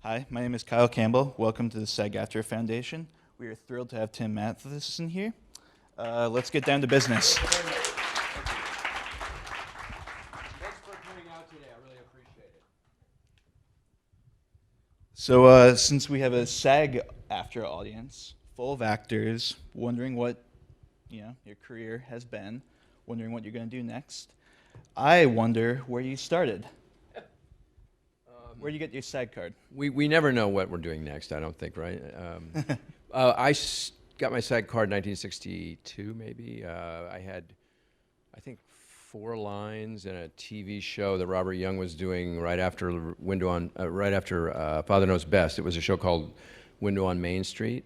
Hi, my name is Kyle Campbell. Welcome to the SAG-AFTRA Foundation. We are thrilled to have Tim Matheson here. Let's get down to business. Thanks for coming out today. I really appreciate it. So since we have a SAG-AFTRA audience full of actors wondering what your career has been, wondering what you're going to do next, I wonder where you started. Where do you get your SAG card? We never know what we're doing next, I don't think, right? Got my SAG card in 1962, maybe. I had, I think, 4 lines in a TV show that Robert Young was doing right after Father Knows Best. It was a show called Window on Main Street,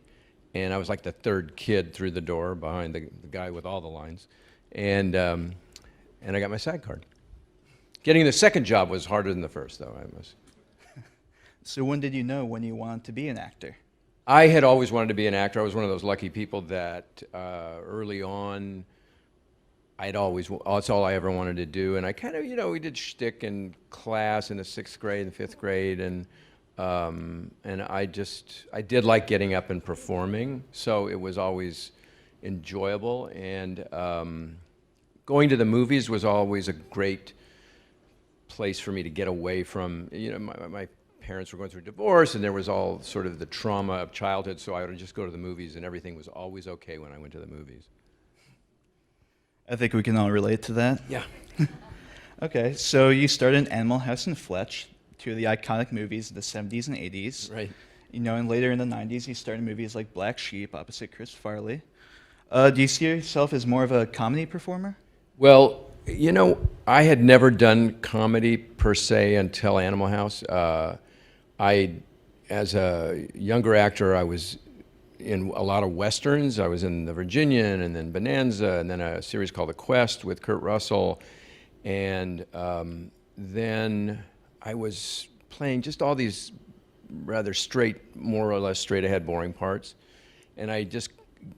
and I was like the 3rd kid through the door behind the guy with all the lines, and I got my SAG card. Getting the second job was harder than the first, though. So when did you know when you wanted to be an actor? I had always wanted to be an actor. I was one of those lucky people that early on, that's all I ever wanted to do. And I kind of, we did shtick in class in the 6th grade and 5th grade, and I did like getting up and performing. So it was always enjoyable. And going to the movies was always a great place for me to get away from, my parents were going through a divorce, and there was all sort of the trauma of childhood, so I would just go to the movies, and everything was always okay when I went to the movies. I think we can all relate to that. Yeah. Okay, so you started in Animal House and Fletch, 2 of the iconic movies of the 70s and 80s. Right. And later in the 90s, you started movies like Black Sheep opposite Chris Farley. Do you see yourself as more of a comedy performer? Well, I had never done comedy per se until Animal House. As a younger actor, I was in a lot of Westerns. I was in The Virginian, and then Bonanza, and then a series called The Quest with Kurt Russell. And then I was playing just all these rather more or less straight-ahead, boring parts. And I just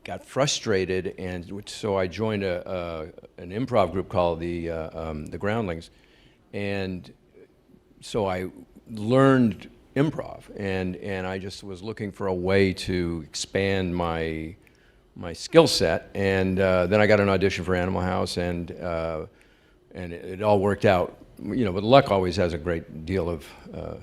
got frustrated, and so I joined an improv group called the Groundlings. And so I learned improv, and I just was looking for a way to expand my skill set, and then I got an audition for Animal House, and it all worked out. But luck always has a great deal of a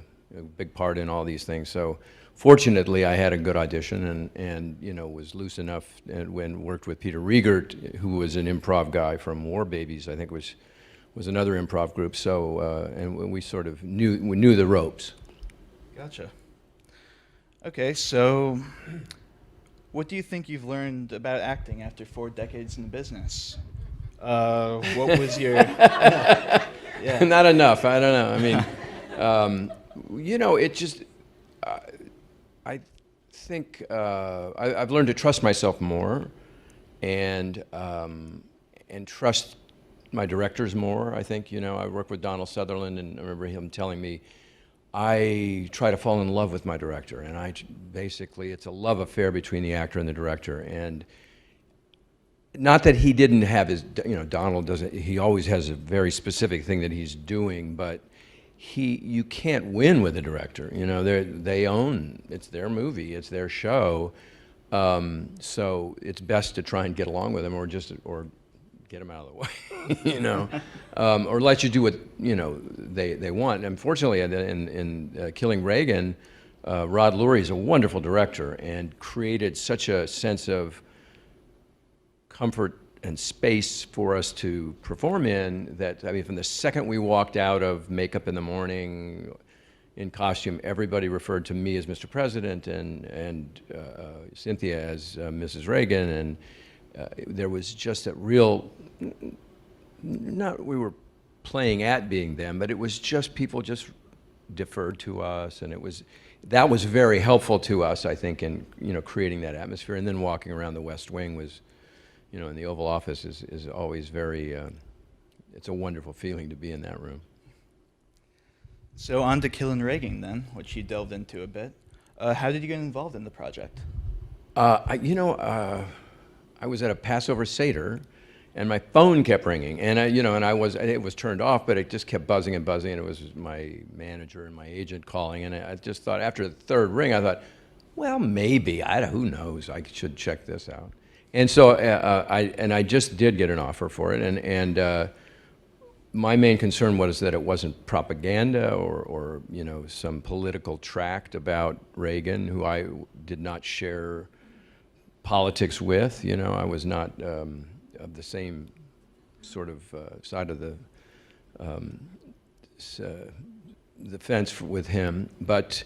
big part in all these things. So fortunately, I had a good audition, and was loose enough, and worked with Peter Riegert, who was an improv guy from War Babies, I think was another improv group. So and we sort of knew the ropes. Gotcha. Okay, so what do you think you've learned about acting after 4 decades in the business? What was your... Yeah. Not enough. I don't know. I mean, it just... I think I've learned to trust myself more, and trust my directors more. I think I worked with Donald Sutherland, and I remember him telling me, I try to fall in love with my director, and basically it's a love affair between the actor and the director. And not that he didn't have his, Donald doesn't, he always has a very specific thing that he's doing, but you can't win with a director. They own, it's their movie, it's their show. So it's best to try and get along with them, or get them out of the way, or let you do what they want. And unfortunately, in Killing Reagan, Rod Lurie is a wonderful director and created such a sense of comfort and space for us to perform in that, from the second we walked out of makeup in the morning, in costume, everybody referred to me as Mr. President, and Cynthia as Mrs. Reagan, and there was just a real, we were playing at being them, but it was just people just deferred to us, and that was very helpful to us, I think, in creating that atmosphere. And then walking around the West Wing was, in the Oval Office is always very, it's a wonderful feeling to be in that room. So on to Killing Reagan then, which you delved into a bit. How did you get involved in the project? I was at a Passover Seder, and my phone kept ringing, and it was turned off, but it just kept buzzing and buzzing, and it was my manager and my agent calling, and I just thought after the third ring, I thought, well, maybe, who knows, I should check this out. And so I just did get an offer for it, and my main concern was that it wasn't propaganda or some political tract about Reagan, who I did not share politics with. I was not of the same sort of side of the fence with him. But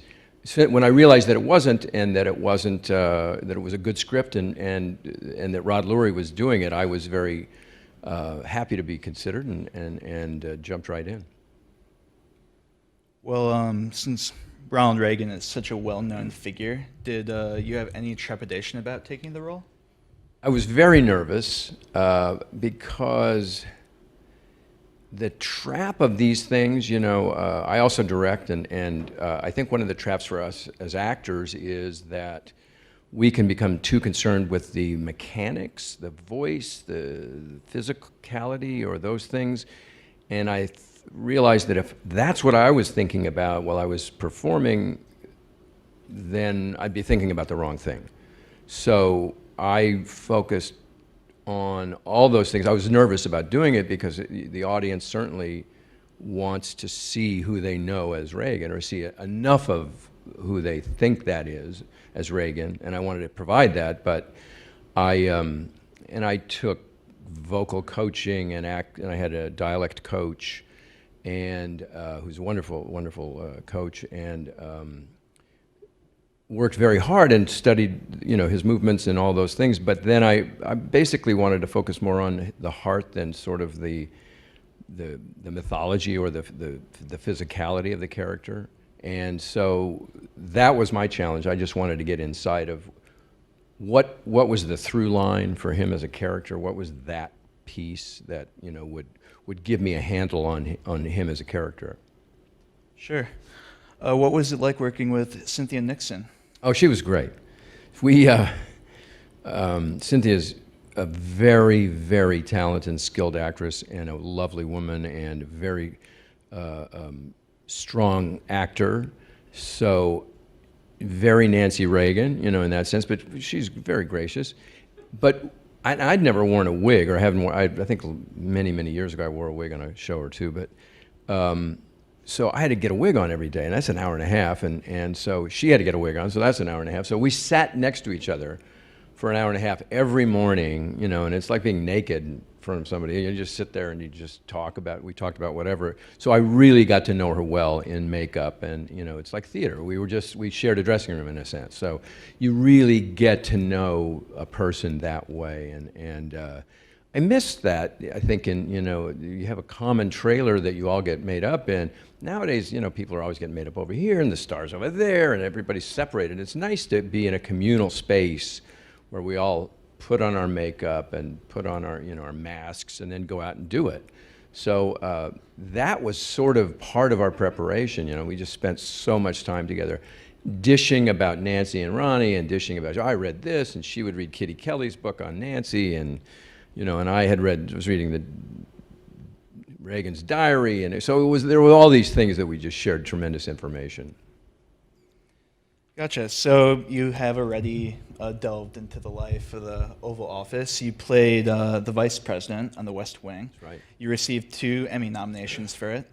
when I realized that it wasn't, and that it wasn't, that it was a good script, and that Rod Lurie was doing it, I was very happy to be considered, and jumped right in. Well, since Ronald Reagan is such a well-known figure, did you have any trepidation about taking the role? I was very nervous because the trap of these things, I also direct, and I think one of the traps for us as actors is that we can become too concerned with the mechanics, the voice, the physicality, or those things. And I realized that if that's what I was thinking about while I was performing, then I'd be thinking about the wrong thing. So I focused on all those things. I was nervous about doing it because the audience certainly wants to see who they know as Reagan, or see enough of who they think that is as Reagan, and I wanted to provide that. But I took vocal coaching, and I had a dialect coach, and who's a wonderful coach, and worked very hard and studied his movements and all those things. But then I basically wanted to focus more on the heart than sort of the mythology or the physicality of the character. And so that was my challenge. I just wanted to get inside of what was the through line for him as a character. What was that piece that would give me a handle on him as a character. Sure. What was it like working with Cynthia Nixon? Oh, she was great. Cynthia's a very, very talented and skilled actress, and a lovely woman, and a very strong actor. So very Nancy Reagan, in that sense, but she's very gracious. But I'd never worn a wig, or haven't worn, I think many, many years ago I wore a wig on a show or two, but so I had to get a wig on every day, and that's an hour and a half, and so she had to get a wig on, so that's an hour and a half. So we sat next to each other for an hour and a half every morning, and it's like being naked in front of somebody. You just sit there and you just we talked about whatever. So I really got to know her well in makeup, and it's like theater. We shared a dressing room in a sense. So you really get to know a person that way, and I missed that. I think you have a common trailer that you all get made up in. Nowadays, people are always getting made up over here, and the stars over there, and everybody's separated. It's nice to be in a communal space where we all put on our makeup and put on our masks, and then go out and do it. So that was sort of part of our preparation. We just spent so much time together, dishing about Nancy and Ronnie, and dishing about, I read this, and she would read Kitty Kelly's book on Nancy, and and I was reading Reagan's diary, and so there were all these things that we just shared tremendous information. Gotcha. So you have already delved into the life of the Oval Office. You played the vice president on The West Wing. That's right. You received 2 Emmy nominations for it.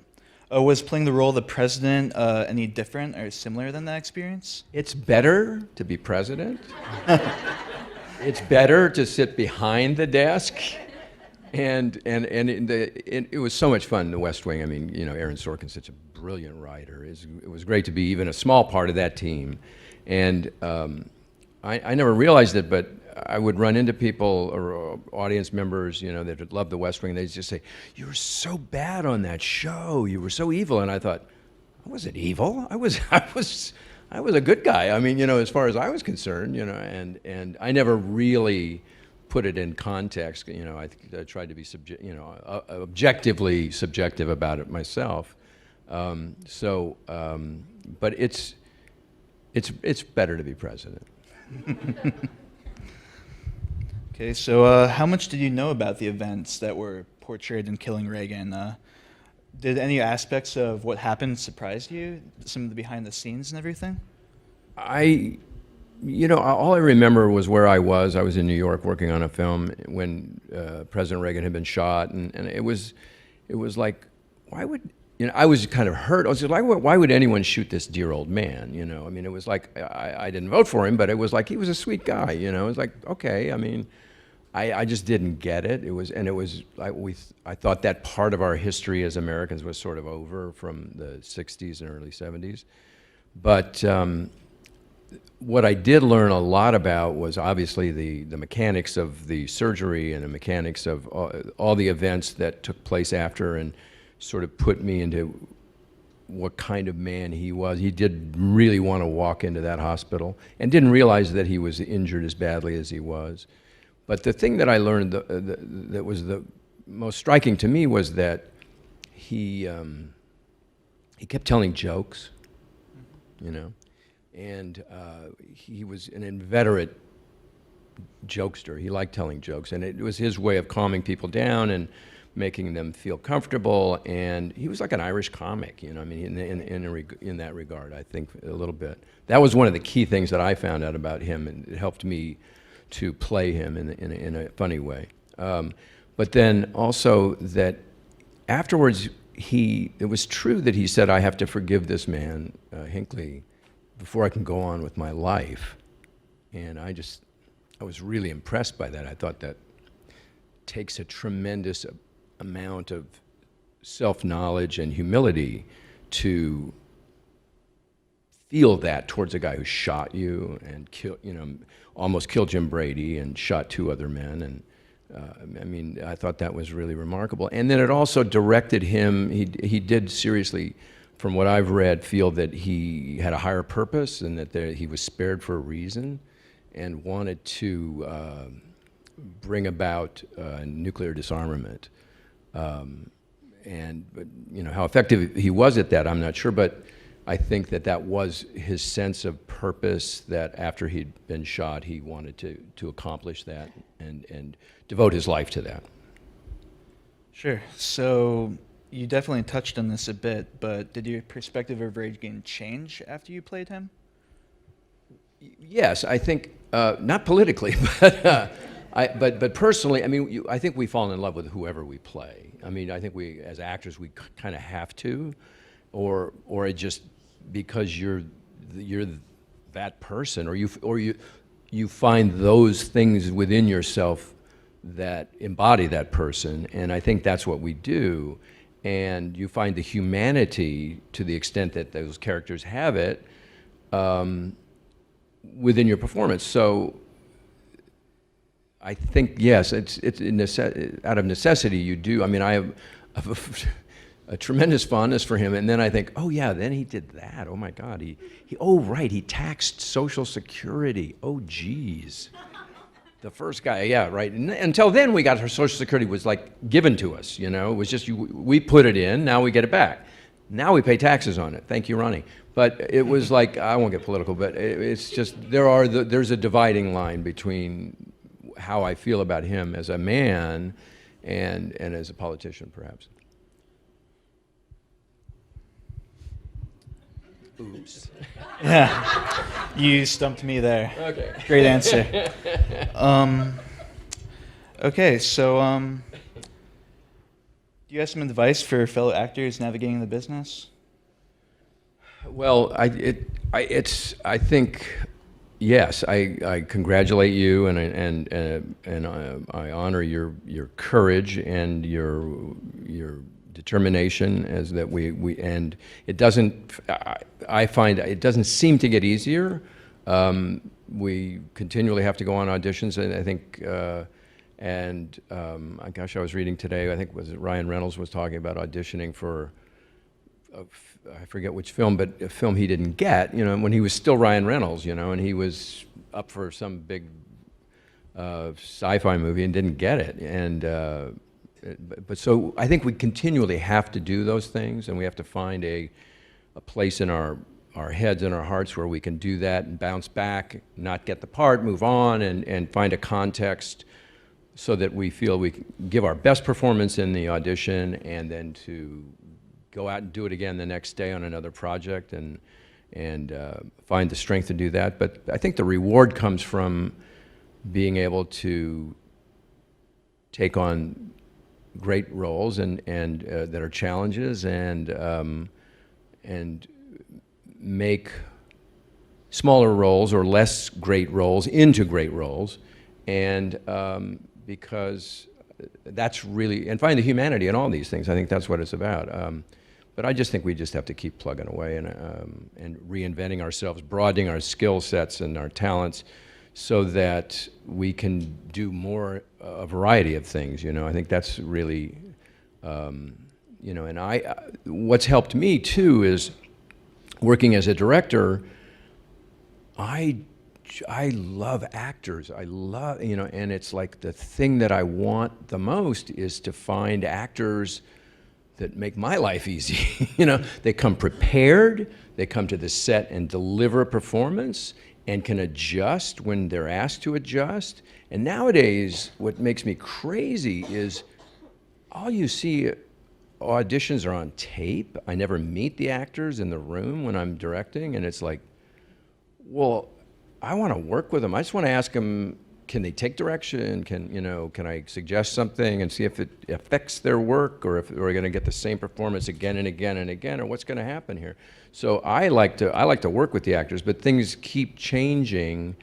Was playing the role of the president any different or similar than that experience? It's better to be president. It's better to sit behind the desk. And it was so much fun, The West Wing. I mean, Aaron Sorkin's such a brilliant writer. It was great to be even a small part of that team. And I never realized it, but I would run into people or audience members, that loved The West Wing. They'd just say, "You were so bad on that show. You were so evil." And I thought, I wasn't evil. I was a good guy. I mean, as far as I was concerned, and I never really put it in context. I tried to be objectively subjective about it myself. But it's better to be president. Okay, so how much did you know about the events that were portrayed in Killing Reagan? Did any aspects of what happened surprise you? Some of the behind the scenes and everything? I, all I remember was where I was. I was in New York working on a film when President Reagan had been shot, and it was like, why would, I was kind of hurt. I was like, why would anyone shoot this dear old man? I mean, it was like, I didn't vote for him, but it was like, he was a sweet guy, It was like, okay, I mean, I just didn't get it. I thought that part of our history as Americans was sort of over from the 60s and early 70s. But what I did learn a lot about was obviously the mechanics of the surgery and the mechanics of all the events that took place after, and sort of put me into what kind of man he was. He did really want to walk into that hospital and didn't realize that he was injured as badly as he was. But the thing that I learned that was the most striking to me was that he kept telling jokes, and he was an inveterate jokester. He liked telling jokes, and it was his way of calming people down and making them feel comfortable. And he was like an Irish comic, I mean, in that regard, I think a little bit. That was one of the key things that I found out about him, and it helped me to play him in a funny way. But then also that afterwards, it was true that he said, I have to forgive this man, Hinckley, before I can go on with my life. And I was really impressed by that. I thought that takes a tremendous amount of self-knowledge and humility to feel that towards a guy who shot you and almost killed Jim Brady and shot 2 other men. And I mean, I thought that was really remarkable. And then it also directed him. He did seriously, from what I've read, feel that he had a higher purpose and that he was spared for a reason, and wanted to bring about nuclear disarmament. And how effective he was at that, I'm not sure, but I think that was his sense of purpose, that after he'd been shot, he wanted to accomplish that and devote his life to that. Sure. So you definitely touched on this a bit, but did your perspective of Reagan change after you played him? Yes, I think, not politically, but personally, I mean, I think we fall in love with whoever we play. I mean, I think we, as actors, we kind of have to, or it just because you're that person, or you find those things within yourself that embody that person, and I think that's what we do. And you find the humanity, to the extent that those characters have it, within your performance. So I think, yes, it's out of necessity you do. I mean, I have a tremendous fondness for him, and then I think, oh yeah, then he did that. Oh my God, oh right, he taxed Social Security. Oh geez, the first guy, yeah, right. And until then, we got our Social Security was like given to us. It was just we put it in, now we get it back. Now we pay taxes on it. Thank you, Ronnie. But it was like, I won't get political, but it's just there's a dividing line between how I feel about him as a man and as a politician, perhaps. Oops. Yeah, you stumped me there. Okay. Great answer. Okay, so do you have some advice for fellow actors navigating the business? Well, I think yes. I congratulate you, and I honor your courage and your determination, as that we and it doesn't. I find it doesn't seem to get easier. We continually have to go on auditions, and I think. Gosh, I was reading today. I think Ryan Reynolds was talking about auditioning for. I forget which film, but a film he didn't get, when he was still Ryan Reynolds, and he was up for some big sci-fi movie and didn't get it. But so I think we continually have to do those things, and we have to find a place in our heads and our hearts where we can do that and bounce back, not get the part, move on, and find a context so that we feel we can give our best performance in the audition, and then to go out and do it again the next day on another project, and find the strength to do that. But I think the reward comes from being able to take on great roles and that are challenges, and make smaller roles or less great roles into great roles, and because that's really, and find the humanity in all these things. I think that's what it's about. But I just think we just have to keep plugging away and reinventing ourselves, broadening our skill sets and our talents, so that we can do more, a variety of things. You know, I think that's really, you know, and what's helped me too is working as a director. I love actors. I love, you know, and it's like the thing that I want the most is to find actors that make my life easy. You know, they come prepared, they come to the set and deliver a performance and can adjust when they're asked to adjust. And nowadays, what makes me crazy is all you see auditions are on tape. I never meet the actors in the room when I'm directing, and it's like, well, I want to work with them. I just want to ask them, can they take direction? Can I suggest something and see if it affects their work, or if we're going to get the same performance again and again and again, or what's going to happen here? So I like to work with the actors, but things keep changing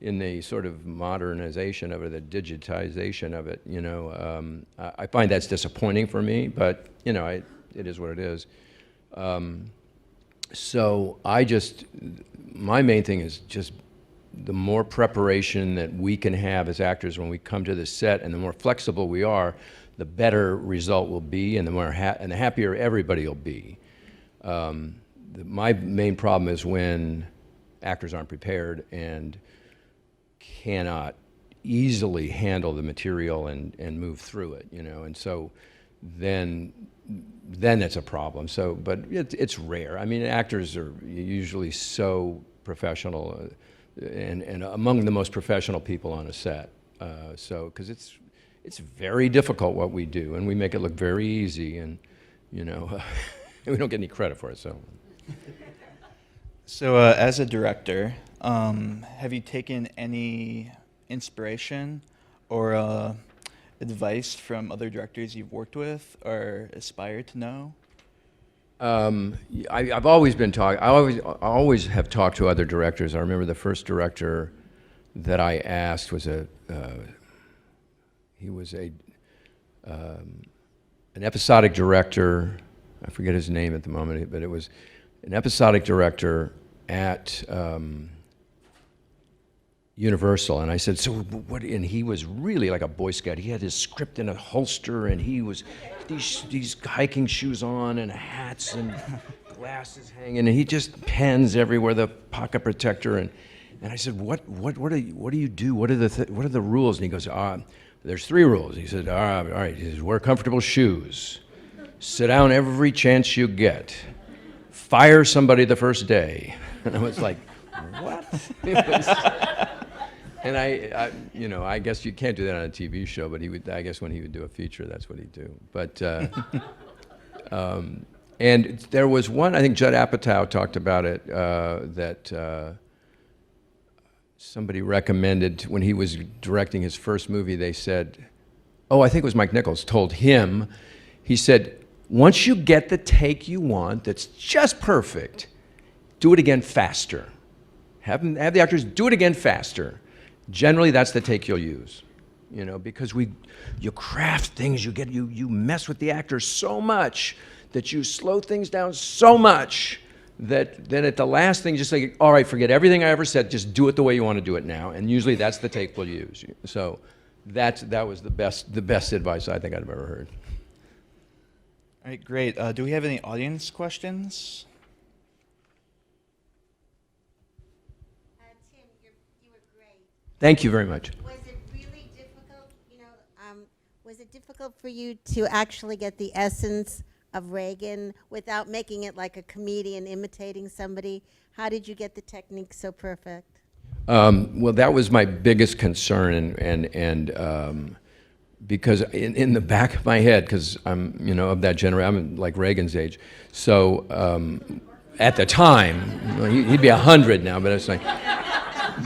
in the sort of modernization of it, the digitization of it. You know, I find that's disappointing for me, but you know, it is what it is. So my main thing is just the more preparation that we can have as actors when we come to the set, and the more flexible we are, the better result will be, and the more and the happier everybody will be. My main problem is when actors aren't prepared and cannot easily handle the material and move through it, you know, and so then it's a problem. So, but it's rare. I mean, actors are usually so professional, and among the most professional people on a set. So, because it's very difficult what we do, and we make it look very easy, and you know, we don't get any credit for it. So, as a director, have you taken any inspiration or advice from other directors you've worked with or aspire to know? I've always been I always have talked to other directors. I remember the first director that I asked was he was an episodic director. I forget his name at the moment, but it was an episodic director at Universal, and I said, so what? And he was really like a Boy Scout. He had his script in a holster, and he was these hiking shoes on, and hats, and glasses hanging, and he just pens everywhere, the pocket protector, and I said, what do you do? What are the rules? And he goes, there's 3 rules. He said, all right. He says, wear comfortable shoes, sit down every chance you get, fire somebody the first day. And I was like, what? And I guess you can't do that on a TV show, but I guess when he would do a feature, that's what he'd do. But, and there was one, I think Judd Apatow talked about it, that somebody recommended when he was directing his first movie. They said, I think it was Mike Nichols, told him, he said, once you get the take you want that's just perfect, do it again faster. Have the actors do it again faster. Generally, that's the take you'll use, you know, because you craft things, you mess with the actors so much that you slow things down so much that then at the last thing, just like, all right, forget everything I ever said, just do it the way you want to do it now. And usually that's the take we'll use. So that was the best advice I think I've ever heard. All right, great. Do we have any audience questions? Tim, you were great. Thank you very much. Was it really difficult, was it difficult for you to actually get the essence of Reagan without making it like a comedian imitating somebody? How did you get the technique so perfect? Well, that was my biggest concern, and because in the back of my head, because I'm of that generation, I'm like Reagan's age, so at the time, well, he'd be 100 now, but it's like,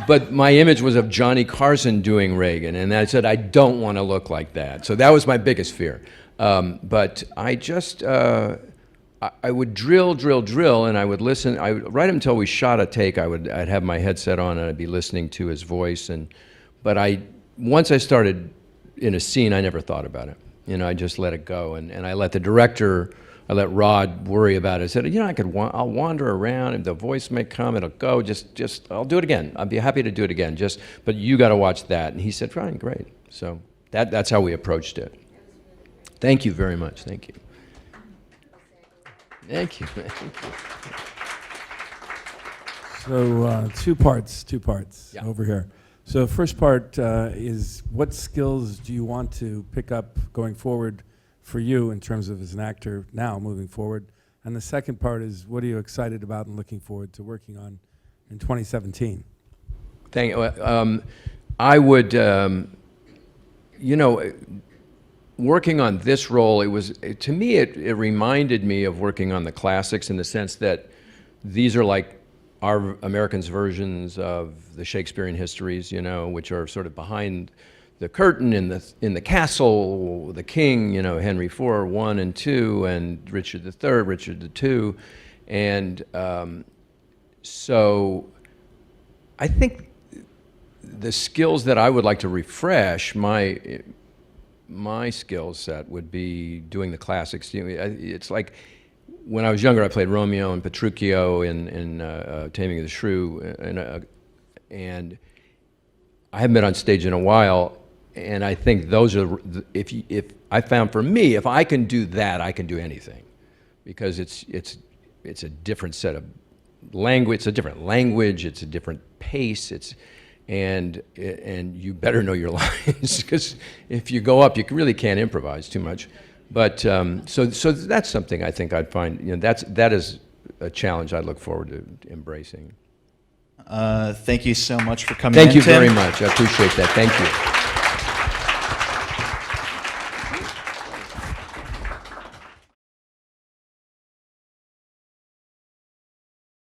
but my image was of Johnny Carson doing Reagan, and I said I don't want to look like that. So that was my biggest fear. But I just I would drill, and I would listen. Right until we shot a take, I'd have my headset on and I'd be listening to his voice. But once I started in a scene, I never thought about it. I just let it go, and I let the director, I let Rod worry about it. I said, I'll wander around, and the voice may come, it'll go. Just I'll do it again. I'd be happy to do it again. But you got to watch that. And he said, fine, great. So that's how we approached it. Thank you very much. Thank you. Thank you. So two parts Yeah. over here. So first part is what skills do you want to pick up going forward for you in terms of as an actor now moving forward? And the second part is what are you excited about and looking forward to working on in 2017? Thank you. I would, working on this role, to me, it reminded me of working on the classics in the sense that these are like our Americans' versions of the Shakespearean histories, which are sort of behind the curtain in the castle, the king, Henry IV, I and II, and Richard III, Richard II, and so I think the skills that I would like to refresh my skill set would be doing the classics. It's like when I was younger, I played Romeo and Petruchio in Taming of the Shrew, and I haven't been on stage in a while. And I think those are if I found for me, if I can do that, I can do anything, because it's a different set of language. It's a different language. It's a different pace. And you better know your lines, because if you go up, you really can't improvise too much. But so that's something I think I'd find. That is a challenge I look forward to embracing. Thank you so much for coming Thank in, you Tim. very much. I appreciate that. Thank you.